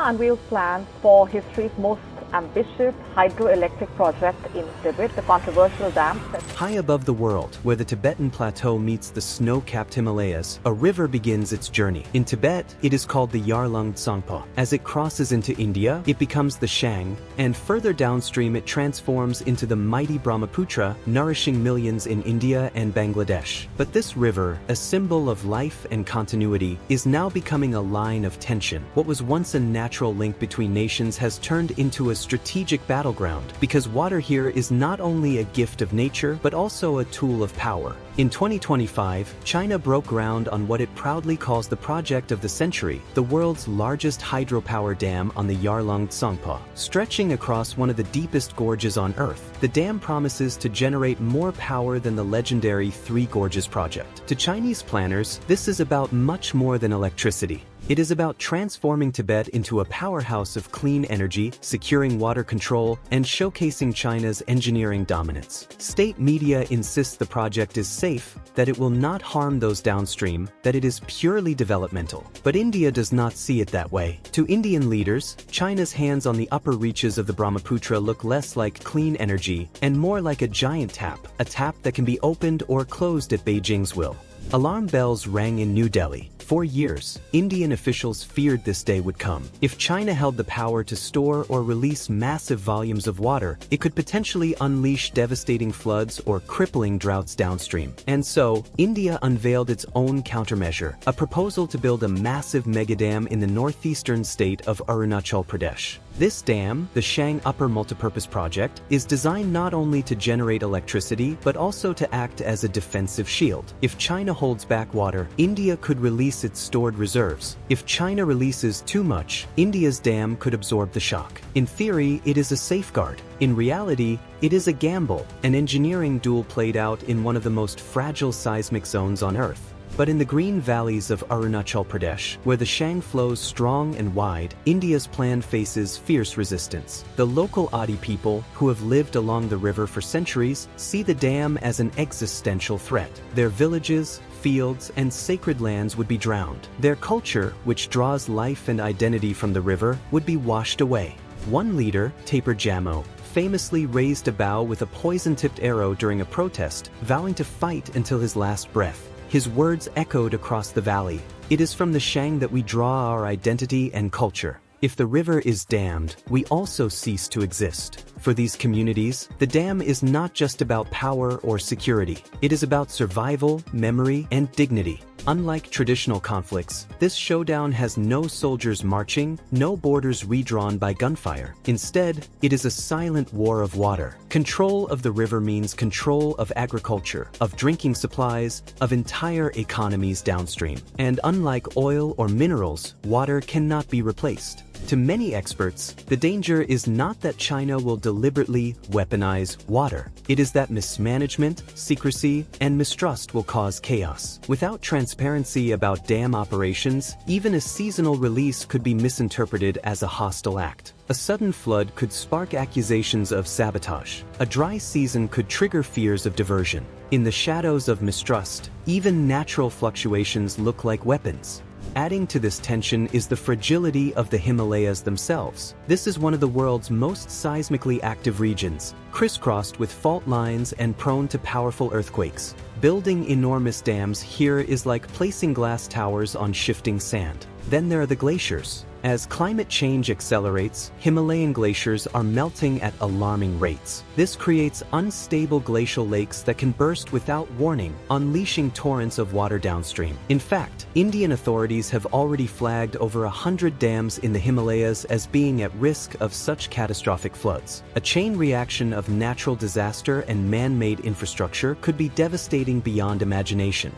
unveils plans for history's most ambitious hydroelectric project in Tibet, the controversial dam. High above the world, where the Tibetan plateau meets the snow-capped Himalayas, a river begins its journey. In Tibet, it is called the Yarlung Tsangpo. As it crosses into India, it becomes the Shang, and further downstream it transforms into the mighty Brahmaputra, nourishing millions in India and Bangladesh. But this river, a symbol of life and continuity, is now becoming a line of tension. What was once a natural link between nations has turned into a strategic battleground, because water here is not only a gift of nature, but also a tool of power. In 2025, China broke ground on what it proudly calls the project of the century, the world's largest hydropower dam on the Yarlung Tsangpo. Stretching across one of the deepest gorges on Earth, the dam promises to generate more power than the legendary Three Gorges project. To Chinese planners, this is about much more than electricity. It is about transforming Tibet into a powerhouse of clean energy, securing water control, and showcasing China's engineering dominance. State media insists the project is safe, that it will not harm those downstream, that it is purely developmental. But India does not see it that way. To Indian leaders, China's hands on the upper reaches of the Brahmaputra look less like clean energy and more like a giant tap, a tap that can be opened or closed at Beijing's will. Alarm bells rang in New Delhi. For years, Indian officials feared this day would come. If China held the power to store or release massive volumes of water, it could potentially unleash devastating floods or crippling droughts downstream. And so, India unveiled its own countermeasure, a proposal to build a massive megadam in the northeastern state of Arunachal Pradesh. This dam, the Shang Upper Multipurpose Project, is designed not only to generate electricity, but also to act as a defensive shield. If China holds back water, India could release its stored reserves. If China releases too much, India's dam could absorb the shock. In theory, it is a safeguard. In reality, it is a gamble, an engineering duel played out in one of the most fragile seismic zones on Earth. But in the green valleys of Arunachal Pradesh, where the Shang flows strong and wide, India's plan faces fierce resistance. The local Adi people, who have lived along the river for centuries, see the dam as an existential threat. Their villages, fields, and sacred lands would be drowned. Their culture, which draws life and identity from the river, would be washed away. One leader, Taper Jamo, famously raised a bow with a poison-tipped arrow during a protest, vowing to fight until his last breath. His words echoed across the valley. It is from the Shang that we draw our identity and culture. If the river is dammed, we also cease to exist. For these communities, the dam is not just about power or security. It is about survival, memory, and dignity. Unlike traditional conflicts, this showdown has no soldiers marching, no borders redrawn by gunfire. Instead, it is a silent war of water. Control of the river means control of agriculture, of drinking supplies, of entire economies downstream. And unlike oil or minerals, water cannot be replaced. To many experts, the danger is not that China will deliberately weaponize water. It is that mismanagement, secrecy, and mistrust will cause chaos. Without transparency about dam operations, even a seasonal release could be misinterpreted as a hostile act. A sudden flood could spark accusations of sabotage. A dry season could trigger fears of diversion. In the shadows of mistrust, even natural fluctuations look like weapons. Adding to this tension is the fragility of the Himalayas themselves. This is one of the world's most seismically active regions, crisscrossed with fault lines and prone to powerful earthquakes. Building enormous dams here is like placing glass towers on shifting sand. Then there are the glaciers. As climate change accelerates, Himalayan glaciers are melting at alarming rates. This creates unstable glacial lakes that can burst without warning, unleashing torrents of water downstream. In fact, Indian authorities have already flagged over 100 dams in the Himalayas as being at risk of such catastrophic floods. A chain reaction of natural disaster and man-made infrastructure could be devastating beyond imagination.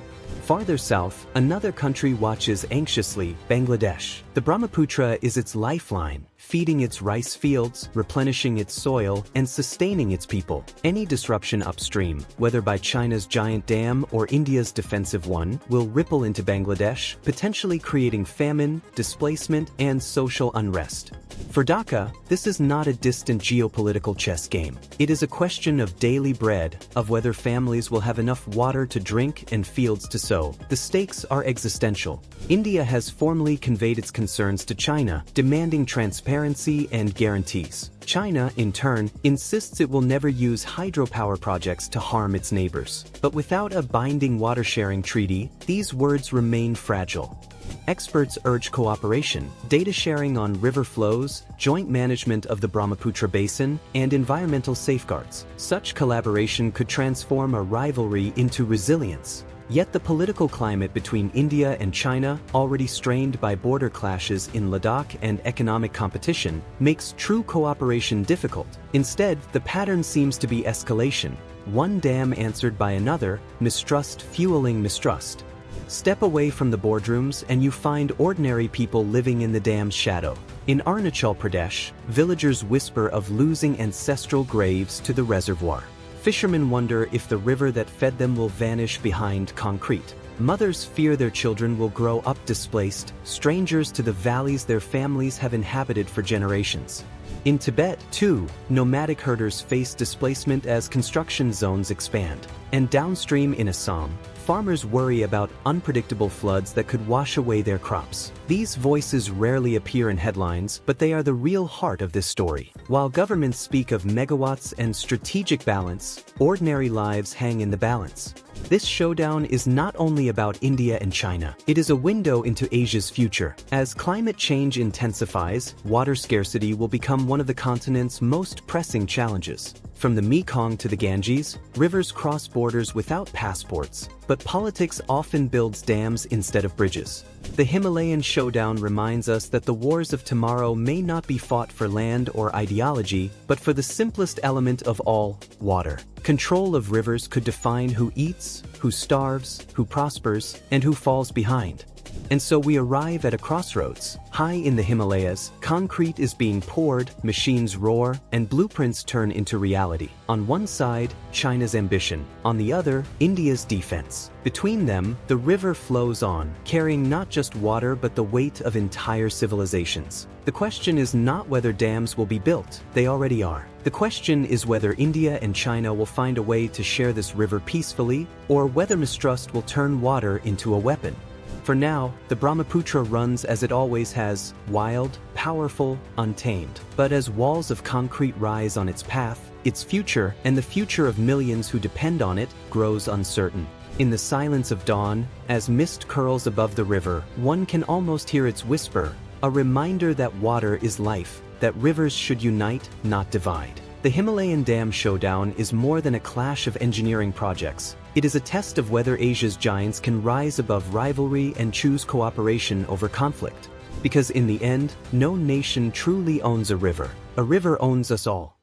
Farther south, another country watches anxiously, Bangladesh. The Brahmaputra is its lifeline, feeding its rice fields, replenishing its soil, and sustaining its people. Any disruption upstream, whether by China's giant dam or India's defensive one, will ripple into Bangladesh, potentially creating famine, displacement, and social unrest. For Dhaka, this is not a distant geopolitical chess game. It is a question of daily bread, of whether families will have enough water to drink and fields to sow. The stakes are existential. India has formally conveyed its concerns to China, demanding transparency and guarantees. China, in turn, insists it will never use hydropower projects to harm its neighbors. But without a binding water-sharing treaty, these words remain fragile. Experts urge cooperation, data sharing on river flows, joint management of the Brahmaputra basin, and environmental safeguards. Such collaboration could transform a rivalry into resilience. Yet the political climate between India and China, already strained by border clashes in Ladakh and economic competition, makes true cooperation difficult. Instead, the pattern seems to be escalation. One dam answered by another, mistrust fueling mistrust. Step away from the boardrooms and you find ordinary people living in the dam's shadow. In Arunachal Pradesh, villagers whisper of losing ancestral graves to the reservoir. Fishermen wonder if the river that fed them will vanish behind concrete. Mothers fear their children will grow up displaced, strangers to the valleys their families have inhabited for generations. In Tibet, too, nomadic herders face displacement as construction zones expand. And downstream in Assam, farmers worry about unpredictable floods that could wash away their crops. These voices rarely appear in headlines, but they are the real heart of this story. While governments speak of megawatts and strategic balance, ordinary lives hang in the balance. This showdown is not only about India and China. It is a window into Asia's future. As climate change intensifies, water scarcity will become one of the continent's most pressing challenges. From the Mekong to the Ganges, rivers cross borders without passports, but politics often builds dams instead of bridges. The Himalayan showdown reminds us that the wars of tomorrow may not be fought for land or ideology, but for the simplest element of all, water. Control of rivers could define who eats, who starves, who prospers, and who falls behind. And so we arrive at a crossroads. High in the Himalayas, concrete is being poured, machines roar, and blueprints turn into reality. On one side, China's ambition. On the other, India's defense. Between them, the river flows on, carrying not just water but the weight of entire civilizations. The question is not whether dams will be built, they already are. The question is whether India and China will find a way to share this river peacefully, or whether mistrust will turn water into a weapon. For now, the Brahmaputra runs as it always has, wild, powerful, untamed. But as walls of concrete rise on its path, its future, and the future of millions who depend on it, grows uncertain. In the silence of dawn, as mist curls above the river, one can almost hear its whisper, a reminder that water is life, that rivers should unite, not divide. The Himalayan Dam Showdown is more than a clash of engineering projects. It is a test of whether Asia's giants can rise above rivalry and choose cooperation over conflict. Because in the end, no nation truly owns a river. A river owns us all.